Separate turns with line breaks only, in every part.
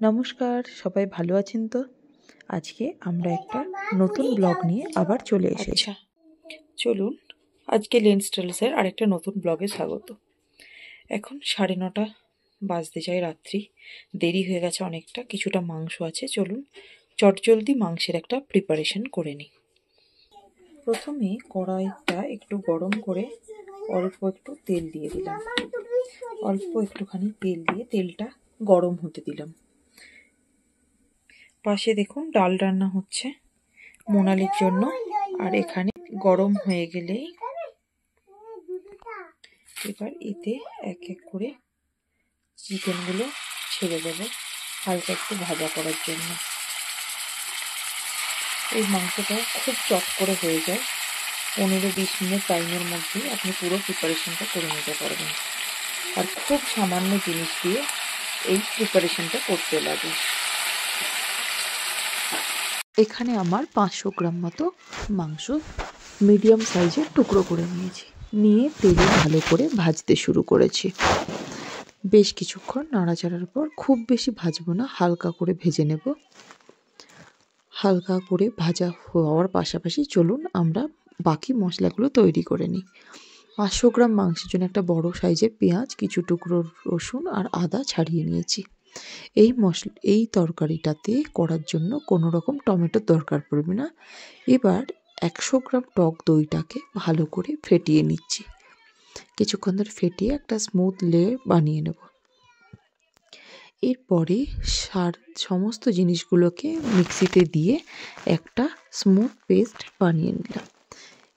নমস্কার, সবাই ভালো আছেন তো? আজকে আমরা একটা নতুন ব্লগ নিয়ে আবার চলে এসেছি। চলুন আজকে লেন্স ট্রেলসের আরেকটা নতুন ব্লগে স্বাগত। এখন 9:30 বাজতে যায় রাত্রি, দেরি হয়ে গেছে অনেকটা, কিছুটা মাংস আছে। চলুন চটজলদি মাংসের একটা প্রিপারেশন করে নিই। প্রথমে কড়াইটা একটু গরম করে অল্প একটু তেল দিয়ে দিলাম। অল্প একটুখানি তেল দিয়ে তেলটা গরম হতে দিলাম। পাশে দেখুন ডাল রান্না হচ্ছে মোনালির জন্য। আর এখানে গরম হয়ে গেলেই এবার এতে এক এক করে চিকেনগুলো ছেড়ে দেবো হালকা একটু ভাজা করার জন্য। এই মাংসটা খুব চট করে হয়ে যায়, 15-20 মিনিট টাইমের মধ্যেই আপনি পুরো প্রিপারেশনটা করে নিতে পারবেন। আর খুব সামান্য জিনিস দিয়ে এই প্রিপারেশনটা করতে লাগে। এখানে আমার 500 গ্রাম মতো মাংস মিডিয়াম সাইজের টুকরো করে নিয়েছি, নিয়ে তেলে ভালো করে ভাজতে শুরু করেছি। বেশ কিছুক্ষণ নাড়াচাড়ার পর, খুব বেশি ভাজবো না, হালকা করে ভেজে নেব। হালকা করে ভাজা হওয়ার পাশাপাশি চলুন আমরা বাকি মশলাগুলো তৈরি করে নিই। 500 গ্রাম মাংসের জন্য একটা বড় সাইজের পেঁয়াজ, কিছু টুকরো রসুন আর আদা ছাড়িয়ে নিয়েছি। এই তরকারিটাতে করার জন্য কোনো রকম টমেটোর দরকার পড়বে না। এবার 100 গ্রাম টক দইটাকে ভালো করে ফেটিয়ে নিচ্ছি। কিছুক্ষণ ধরে ফেটিয়ে একটা স্মুথ লেয়ার বানিয়ে নেব। এরপরে সমস্ত জিনিসগুলোকে মিক্সিতে দিয়ে একটা স্মুথ পেস্ট বানিয়ে নিলাম।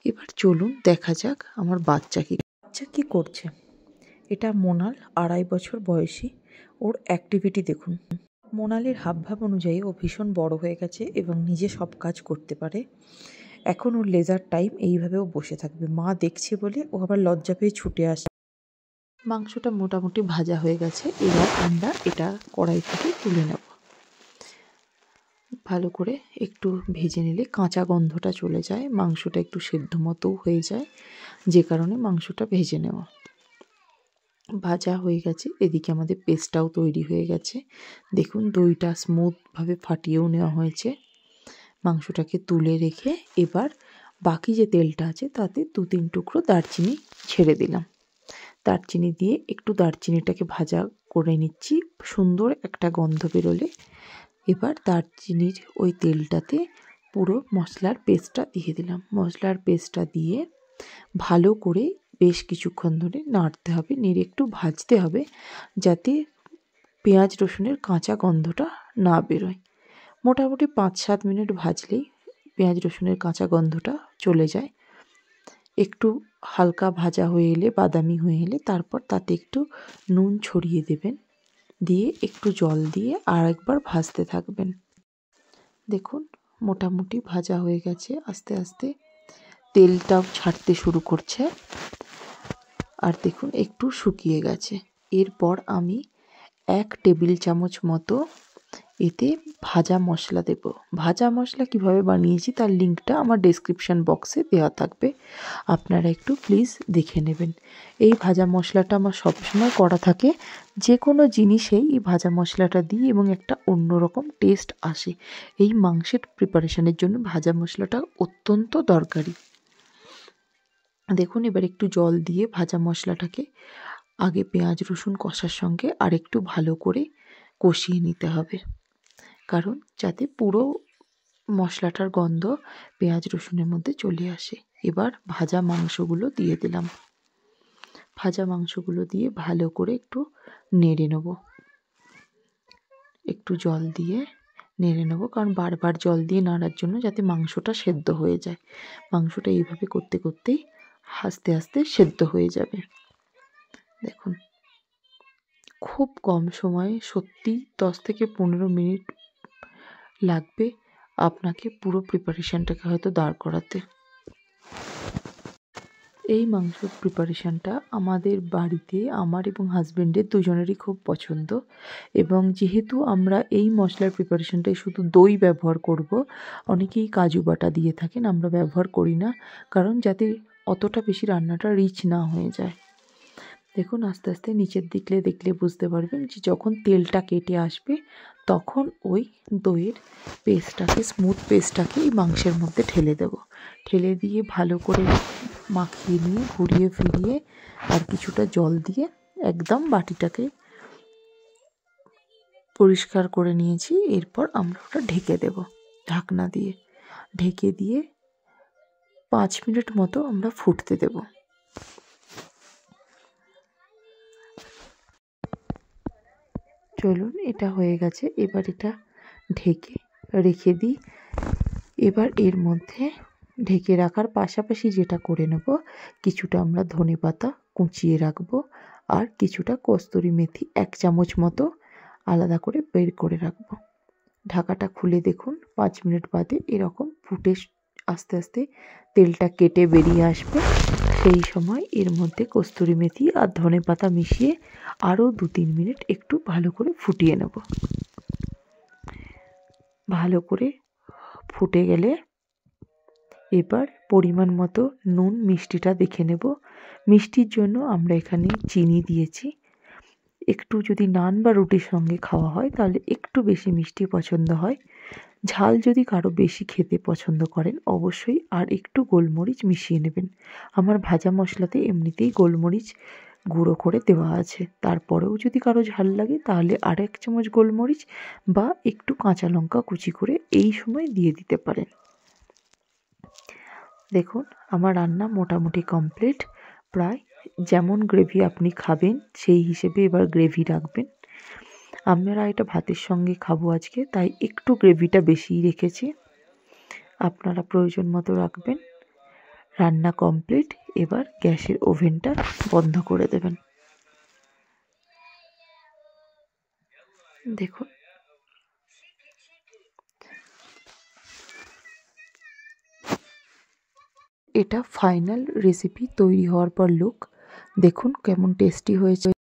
এবার চলুন দেখা যাক আমার বাচ্চা কি করছে। এটা মোনাল, 2.5 বছর বয়সী। ওর অ্যাক্টিভিটি দেখুন। মোনালের হাবভাব অনুযায়ী ও ভীষণ বড় হয়ে গেছে এবং নিজে সব কাজ করতে পারে। এখন ওর লেজার টাইম, এইভাবেও বসে থাকবে। মা দেখছে বলে ও আবার লজ্জা পেয়ে ছুটে আসে। মাংসটা মোটামুটি ভাজা হয়ে গেছে। এবার আমরা এটা কড়াই থেকে তুলে নেব। ভালো করে একটু ভেজে নিলে কাঁচা গন্ধটা চলে যায়, মাংসটা একটু সেদ্ধ মতো হয়ে যায়, যে কারণে মাংসটা ভেজে নেওয়া। ভাজা হয়ে গেছে। এদিকে আমাদের পেস্টটাও তৈরি হয়ে গেছে। দেখুন দইটা স্মুথভাবে ফাটিয়েও নেওয়া হয়েছে। মাংসটাকে তুলে রেখে এবার বাকি যে তেলটা আছে তাতে 2-3 টুকরো দারচিনি ছেড়ে দিলাম। দারচিনি দিয়ে একটু দারচিনিটাকে ভাজা করে নিচ্ছি, সুন্দর একটা গন্ধ বেরোলে এবার দারচিনির ওই তেলটাতে পুরো মশলার পেস্টটা দিয়ে দিলাম। মশলার পেস্টটা দিয়ে ভালো করে বেশ কিছুক্ষণ ধরে নাড়তে হবে, নেড়ে একটু ভাজতে হবে যাতে পেঁয়াজ রসুনের কাঁচা গন্ধটা না বেরোয়। মোটামুটি 5-7 মিনিট ভাজলেই পেঁয়াজ রসুনের কাঁচা গন্ধটা চলে যায়। একটু হালকা ভাজা হয়ে এলে, বাদামি হয়ে এলে তারপর তাতে একটু নুন ছড়িয়ে দেবেন, দিয়ে একটু জল দিয়ে আর একবার ভাজতে থাকবেন। দেখুন মোটামুটি ভাজা হয়ে গেছে, আস্তে আস্তে তেলটাও ছাড়তে শুরু করছে। আর দেখুন একটু শুকিয়ে গেছে। এরপর আমি 1 টেবিল চামচ মতো এতে ভাজা মশলা দেব। ভাজা মশলা কিভাবে বানিয়েছি তার লিঙ্কটা আমার ডেসক্রিপশন বক্সে দেওয়া থাকবে, আপনারা একটু প্লিজ দেখে নেবেন। এই ভাজা মশলাটা আমার সবসময় করা থাকে, যে কোনো জিনিসেই এই ভাজা মশলাটা দিই এবং একটা অন্যরকম টেস্ট আসে। এই মাংসের প্রিপারেশনের জন্য ভাজা মশলাটা অত্যন্ত দরকারি। দেখুন এবার একটু জল দিয়ে ভাজা মশলাটাকে আগে পেঁয়াজ রসুন কষার সঙ্গে আর একটু ভালো করে কষিয়ে নিতে হবে, কারণ যাতে পুরো মশলাটার গন্ধ পেঁয়াজ রসুনের মধ্যে চলে আসে। এবার ভাজা মাংসগুলো দিয়ে দিলাম। ভাজা মাংসগুলো দিয়ে ভালো করে একটু নেড়ে নেব। একটু জল দিয়ে নেড়ে নেব, কারণ বারবার জল দিয়ে নাড়ার জন্য যাতে মাংসটা সেদ্ধ হয়ে যায়। মাংসটা এইভাবে করতে করতেই আস্তে আস্তে সেদ্ধ হয়ে যাবে। দেখুন খুব কম সময়ে, সত্যি 10-15 মিনিট লাগবে আপনাকে পুরো প্রিপারেশানটাকে হয়তো দাঁড় করাতে। এই মাংসর প্রিপারেশানটা আমাদের বাড়িতে আমার এবং হাজব্যান্ডের দুজনেরই খুব পছন্দ, এবং যেহেতু আমরা এই মশলার প্রিপারেশানটায় শুধু দই ব্যবহার করব, অনেকেই কাজু বাটা দিয়ে থাকেন, আমরা ব্যবহার করি না, কারণ যাতে অতটা বেশি রান্নাটা রিচ না হয়ে যায়। দেখুন আস্তে আস্তে নিচের দিকে দেখলে বুঝতে পারবেন যে যখন তেলটা কেটে আসবে তখন ওই দইয়ের পেস্টটাকে, স্মুথ পেস্টটাকে এই মাংসের মধ্যে ঢেলে দেব। ঢেলে দিয়ে ভালো করে মাখিয়ে নিয়ে ঘুরিয়ে ফিরিয়ে আর কিছুটা জল দিয়ে একদম বাটিটাকে পরিষ্কার করে নিয়েছি। এরপর আমরা ওটা ঢেকে দেব ঢাকনা দিয়ে। ঢেকে দিয়ে 5 মিনিট মতো আমরা ফুটতে দেব। চলুন, এটা হয়ে গেছে। এবার এটা ঢেকে রেখে দিই। এবার এর মধ্যে ঢেকে রাখার পাশাপাশি যেটা করে নেব, কিছুটা আমরা ধনেপাতা কুচিয়ে রাখবো আর কিছুটা কস্তুরি মেথি 1 চামচ মতো আলাদা করে বের করে রাখবো। ঢাকাটা খুলে দেখুন 5 মিনিট বাদে এরকম ফুটে আস্তে আস্তে তেলটা কেটে বেরিয়ে আসবে। সেই সময় এর মধ্যে কস্তুরি মেথি আর ধনেপাতা মিশিয়ে আরও 2-3 মিনিট একটু ভালো করে ফুটিয়ে নেব। ভালো করে ফুটে গেলে এবার পরিমাণ মতো নুন মিষ্টিটা দেখে নেব। মিষ্টির জন্য আমরা এখানে চিনি দিয়েছি। একটু যদি নান বা রুটির সঙ্গে খাওয়া হয় তাহলে একটু বেশি মিষ্টি পছন্দ হয়। ঝাল যদি কারো বেশি খেতে পছন্দ করেন অবশ্যই আর একটু গোলমরিচ মিশিয়ে নেবেন। আমার ভাজা মশলাতে এমনিতেই গোলমরিচ গুঁড়ো করে দেওয়া আছে। তারপরেও যদি কারো ঝাল লাগে তাহলে আর 1 চামচ গোলমরিচ বা একটু কাঁচা লঙ্কা কুচি করে এই সময় দিয়ে দিতে পারেন। দেখুন আমার রান্না মোটামুটি কমপ্লিট। প্রায় যেমন গ্রেভি আপনি খাবেন সেই হিসেবে এবার গ্রেভি রাখবেন। আমরা এটা ভাতের সঙ্গে খাবো আজকে, তাই একটু গ্রেভিটা বেশিই রেখেছি। আপনারা প্রয়োজন মতো রাখবেন। রান্না কমপ্লিট। এবার গ্যাসের ওভেনটা বন্ধ করে দেবেন। দেখুন এটা ফাইনাল রেসিপি তৈরি হওয়ার পর লুক। দেখুন কেমন টেস্টি হয়েছে।